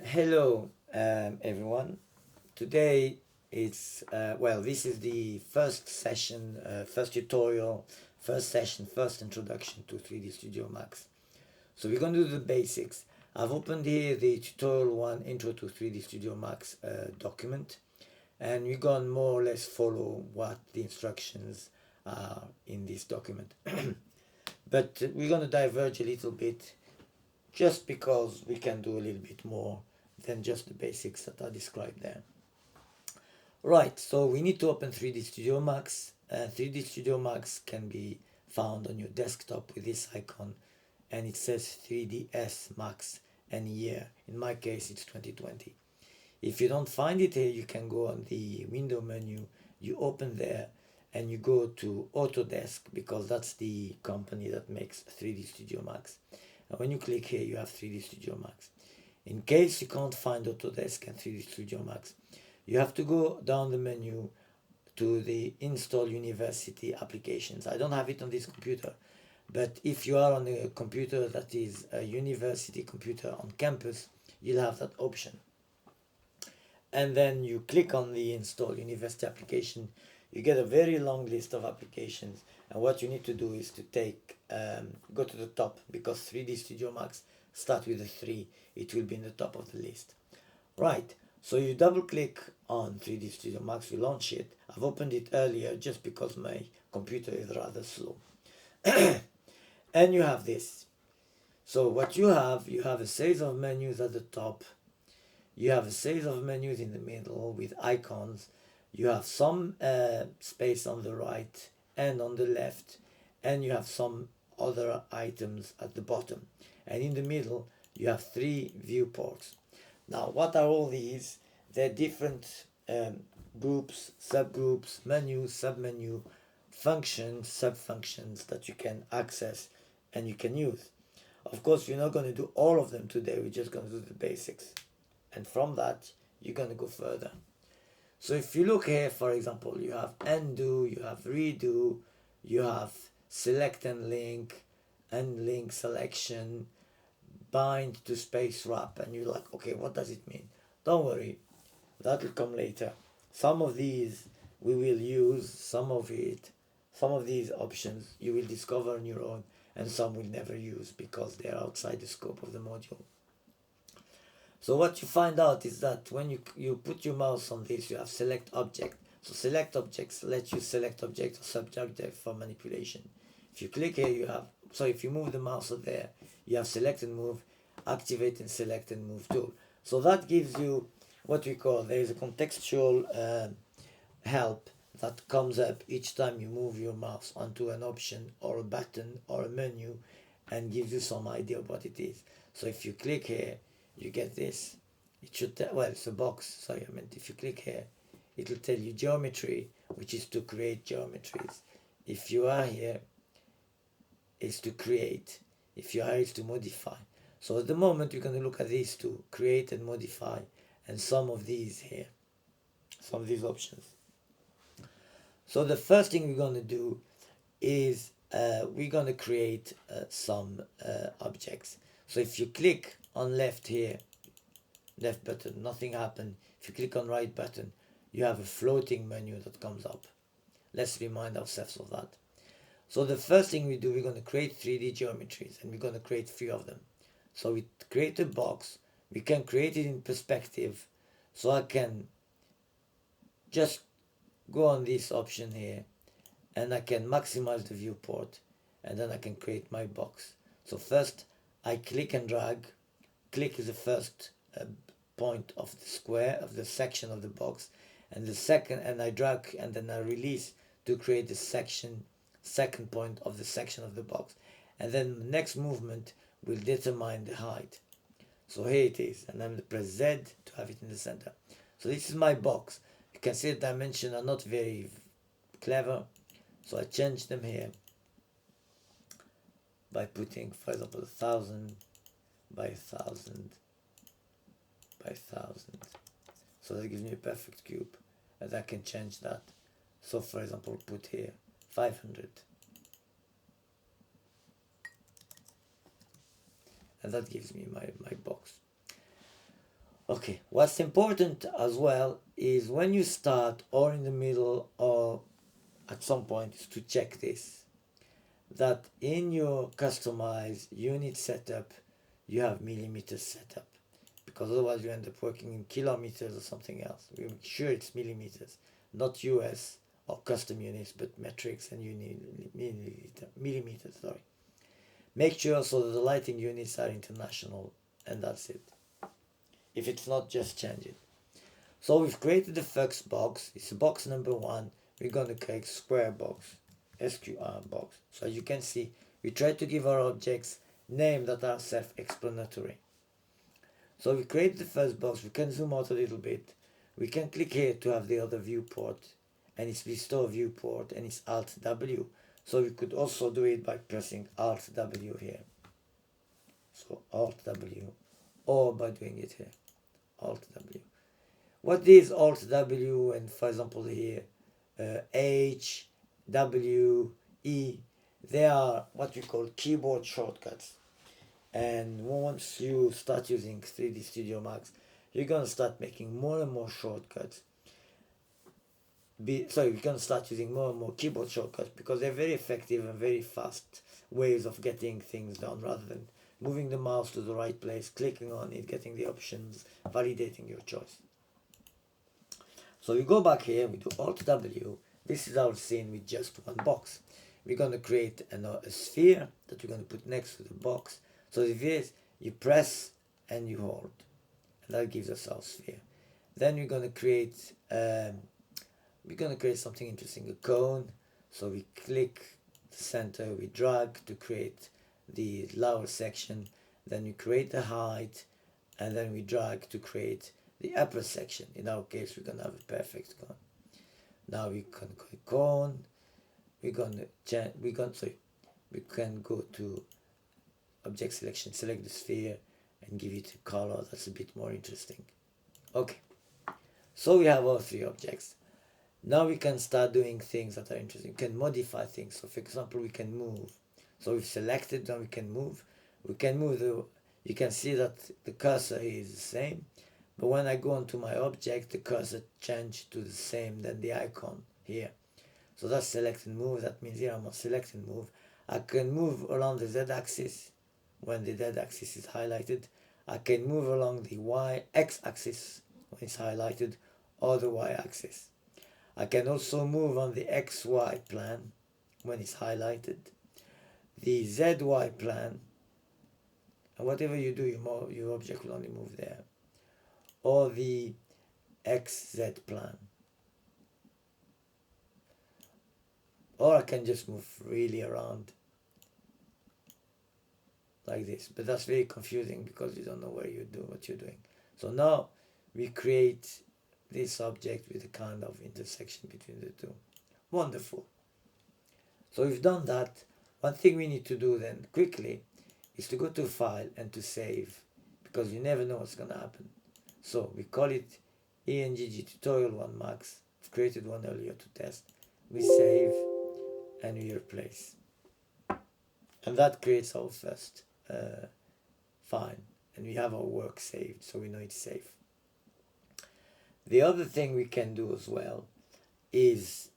Hello, everyone. Today this is the first session, first tutorial, first session, first introduction to 3D Studio Max. So we're going to do the basics. I've opened here the tutorial 1 intro to 3D Studio Max document, and we're going to more or less follow what the instructions are in this document. But we're going to diverge a little bit just because we can do a little bit more than just the basics that are described there. Right, so we need to open 3D Studio Max. 3D Studio Max can be found on your desktop with this icon, and it says 3DSMax and year. In my case, it's 2020. If you don't find it here, you can go on the window menu, you open there, and you go to Autodesk, because that's the company that makes 3D Studio Max. And when you click here, you have 3D Studio Max. In case you can't find Autodesk and 3D Studio Max, you have to go down the menu to the Install University applications. I don't have it on this computer, but if you are on a computer that is a university computer on campus, you'll have that option. And then you click on the Install University application, you get a very long list of applications, and what you need to do is to go to the top, because 3D Studio Max start with a 3, it will be in the top of the list. Right, so you double click on 3D Studio Max, you launch it. I've opened it earlier just because my computer is rather slow. And you have this. So what you have a series of menus at the top, you have a series of menus in the middle with icons, you have some space on the right and on the left, and you have some other items at the bottom. And in the middle, you have 3 viewports. Now, what are all these? They're different groups, subgroups, menus, submenu, functions, subfunctions that you can access and you can use. Of course, we're not going to do all of them today, we're just going to do the basics. And from that, you're going to go further. So if you look here, for example, you have undo, you have redo, you have select and link selection, bind to space wrap, and you're like, okay, what does it mean? Don't worry, that will come later. Some of these we will use, some of these options you will discover on your own, and some we'll never use because they're outside the scope of the module. So what you find out is that when you put your mouse on this, you have select object. So select objects let you select object or subject for manipulation. If you click here, if you move the mouse there, you have select and move, activate and select and move tool. So that gives you what we call, there is a contextual help that comes up each time you move your mouse onto an option or a button or a menu, and gives you some idea of what it is. So if you click here, you get this. It should it's a box. Sorry, I meant if you click here, it will tell you geometry, which is to create geometries. If you are here, it's to create. If you are here, it's to modify. So at the moment, we're going to look at these two, create and modify, and some of these here, some of these options. So the first thing we're going to do is we're going to create some objects. So if you click on left here, left button, nothing happened. If you click on right button, you have a floating menu that comes up. Let's remind ourselves of that. So the first thing we do, we're going to create 3D geometries, and we're going to create 3 of them. So we create a box, we can create it in perspective. So I can just go on this option here, and I can maximize the viewport, and then I can create my box. So first I click and drag. Click is the first point of the square, of the section of the box, and the second, and I drag and then I release to create the second point of the section of the box, and then the next movement will determine the height. So here it is, and I'm going to press Z to have it in the center. So this is my box. You can see the dimensions are not very clever, so I change them here by putting, for example, 1000 by 1000 by 1000. So that gives me a perfect cube, and I can change that. So for example, put here 500, and that gives me my box. Okay, what's important as well is when you start or in the middle or at some point is to check this, that in your customized unit setup you have millimeters setup, because otherwise you end up working in kilometers or something else. We make sure it's millimeters, not US or custom units, but metrics and millimeters. Sorry. Make sure so that the lighting units are international, and that's it. If it's not, just change it. So we've created the first box. It's box number 1. We're going to create square box, SQR box. So as you can see, we try to give our objects names that are self-explanatory. So we create the first box. We can zoom out a little bit. We can click here to have the other viewport, and it's restore viewport, and it's Alt W. So we could also do it by pressing Alt W here. So Alt W, or by doing it here, Alt W. What is Alt W and, for example, here H, W, E, they are what we call keyboard shortcuts. And once you start using 3D Studio Max, you're going to start making more and more shortcuts. You're going to start using more and more keyboard shortcuts because they're very effective and very fast ways of getting things done, rather than moving the mouse to the right place, clicking on it, getting the options, validating your choice. So we go back here, we do Alt W. This is our scene with just one box. We're going to create a sphere that we're going to put next to the box. So if this, you press and you hold, and that gives us our sphere. Then we're going to create something interesting, a cone. So we click the center, we drag to create the lower section, then we create the height, and then we drag to create the upper section. In our case, we're going to have a perfect cone. Now we can go cone. We can go to object selection, select the sphere, and give it a color that's a bit more interesting. Okay, so we have all 3 objects. Now we can start doing things that are interesting. We can modify things. So for example, we can move. So we've selected, then we can move. We can move you can see that the cursor is the same, but when I go onto my object, the cursor changed to the same than the icon here. So that's select and move. That means here I'm on select and move. I can move along the Z-axis when the Z-axis is highlighted. I can move along the X-axis when it's highlighted, or the Y-axis. I can also move on the XY plan when it's highlighted, the ZY plan, and whatever you do, your object will only move there, or the XZ plan. Or I can just move freely around like this, but that's very confusing because you don't know what you're doing. So now we create this object with a kind of intersection between the two. Wonderful. So we've done that. One thing we need to do then quickly is to go to File and to Save, because you never know what's going to happen. So we call it ENGG Tutorial 1 Max. I've created one earlier to test. We save and we replace. And that creates our first file. And we have our work saved, so we know it's safe. The other thing we can do as well is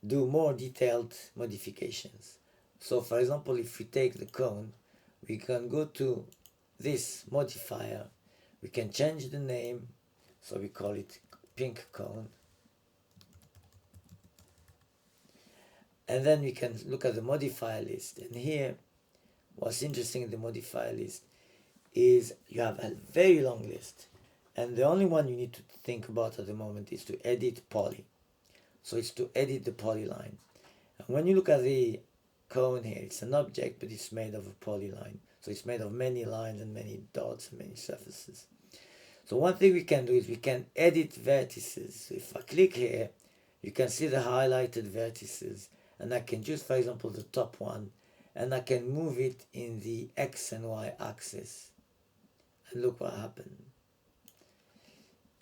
do more detailed modifications. So for example, if we take the cone, we can go to this modifier. We can change the name, so we call it pink cone. And then we can look at the modifier list. And here, what's interesting in the modifier list is you have a very long list. And the only one you need to think about at the moment is to edit poly. So it's to edit the polyline. And when you look at the cone here, it's an object, but it's made of a polyline. So it's made of many lines and many dots and many surfaces. So one thing we can do is we can edit vertices. So if I click here, you can see the highlighted vertices. And I can choose, for example, the top one. And I can move it in the X and Y axis. And look what happened.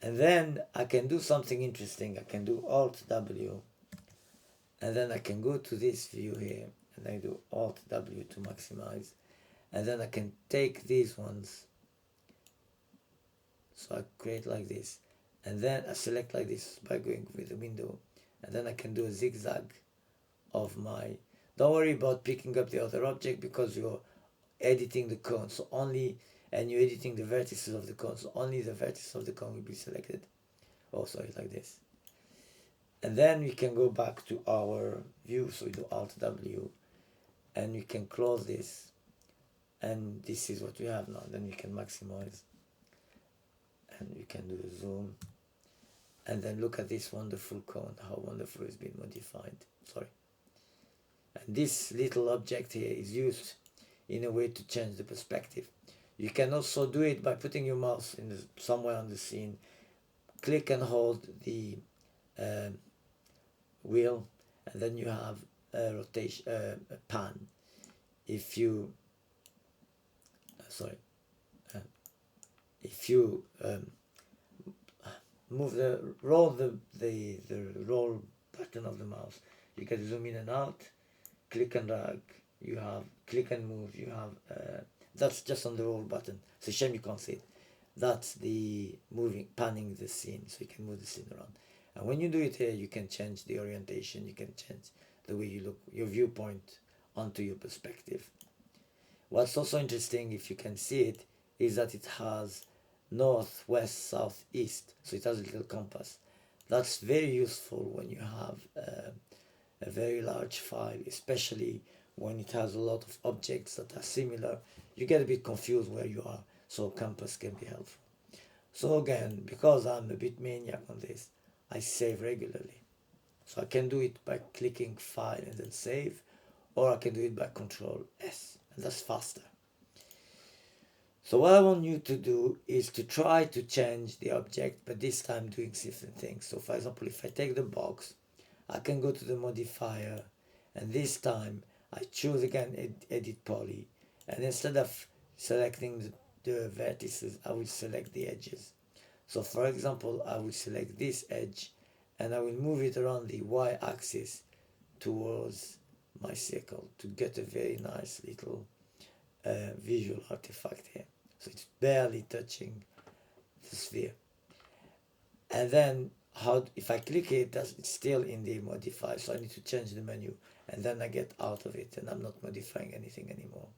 And then I can do something interesting. I can do Alt W. And then I can go to this view here. And I do Alt W to maximize. And then I can take these ones So I create like this, and then I select like this by going with the window, and then I can do a zigzag of my, don't worry about picking up the other object because you're editing the cone, so only, and you're editing the vertices of the cone, so only the vertices of the cone will be selected. Oh, sorry, like this. And then we can go back to our view, so we do Alt W, and we can close this, and this is what we have now. Then we can maximize, and we can do the zoom, and then look at this wonderful cone, how wonderful it's been modified. Sorry. And this little object here is used in a way to change the perspective. You can also do it by putting your mouse in somewhere on the scene, click and hold the wheel, and then you have a rotation, a pan. If you if you move roll the roll button of the mouse, you can zoom in and out, click and drag, you have click and move, you have that's just on the roll button. It's a shame you can't see it. That's the moving, panning the scene, so you can move the scene around. And when you do it here, you can change the orientation, you can change the way you look, your viewpoint onto your perspective. What's also interesting, if you can see it, is that it has north, west, south, east, so it has a little compass. That's very useful when you have a very large file, especially when it has a lot of objects that are similar. You get a bit confused where you are, so compass can be helpful. So again, because I'm a bit maniac on this, I save regularly. So I can do it by clicking File and then Save, or I can do it by Control S, and that's faster. So what I want you to do is to try to change the object, but this time doing different things. So for example, if I take the box, I can go to the modifier, and this time I choose again Edit Poly, and instead of selecting the vertices, I will select the edges. So for example, I will select this edge, and I will move it around the y-axis towards my circle to get a very nice little visual artifact here. So it's barely touching the sphere. And then if I click it, it's still in the modifier, so I need to change the menu, and then I get out of it and I'm not modifying anything anymore.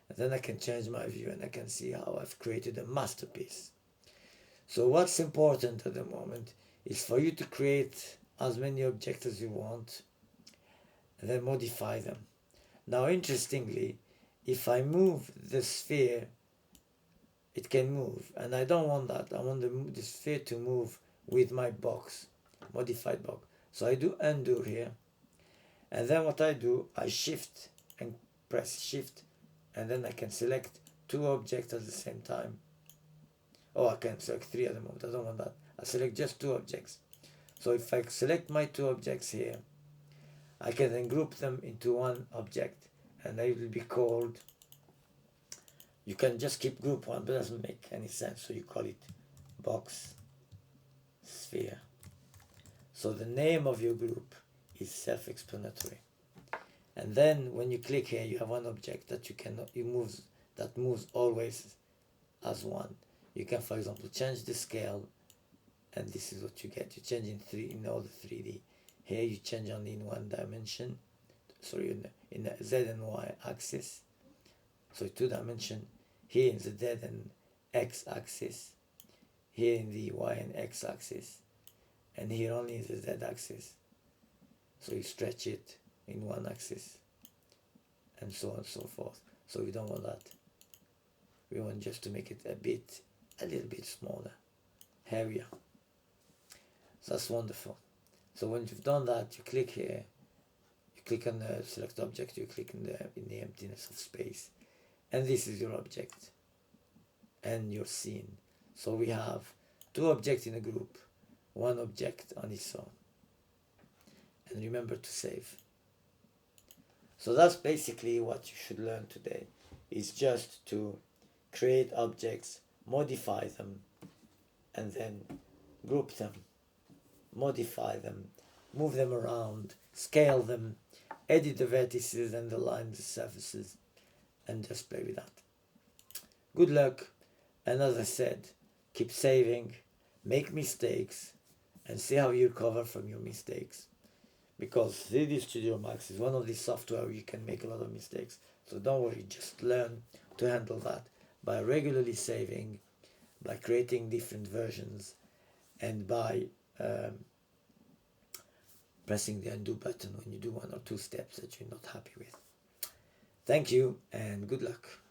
And then I can change my view and I can see how I've created a masterpiece. So what's important at the moment is for you to create as many objects as you want and then modify them. Now interestingly, if I move the sphere, it can move, and I don't want that. I want the sphere to move with my box, modified box. So I do undo here, and then what I do, I shift and press shift, and then I can select two objects at the same time. Oh, I can select three at the moment. I don't want that. I select just two objects. So if I select my two objects here, I can then group them into one object, and they will be called, you can just keep group one, but it doesn't make any sense, so you call it box sphere. So the name of your group is self-explanatory. And then when you click here, you have one object that that moves always as one. You can, for example, change the scale, and this is what you get. You change in all the 3D. Here you change only in one dimension, sorry, in the Z and Y axis. So 2 dimension, here in the Z and X axis, here in the Y and X axis, and here only in the Z axis. So you stretch it in one axis, and so on and so forth. So we don't want that. We want just to make it a little bit smaller, hairier. So that's wonderful. So when you've done that, you click here, you click on the select object, you click in the emptiness of space, and this is your object and your scene. So we have two objects in a group, one object on its own. And remember to save. So that's basically what you should learn today, is just to create objects, modify them, and then group them, modify them, move them around, scale them, edit the vertices and the lines, the surfaces, and just play with that. Good luck, and as I said, keep saving, make mistakes, and see how you recover from your mistakes. Because 3D Studio Max is one of these software where you can make a lot of mistakes. So don't worry, just learn to handle that by regularly saving, by creating different versions, and by pressing the undo button when you do one or two steps that you're not happy with. Thank you and good luck.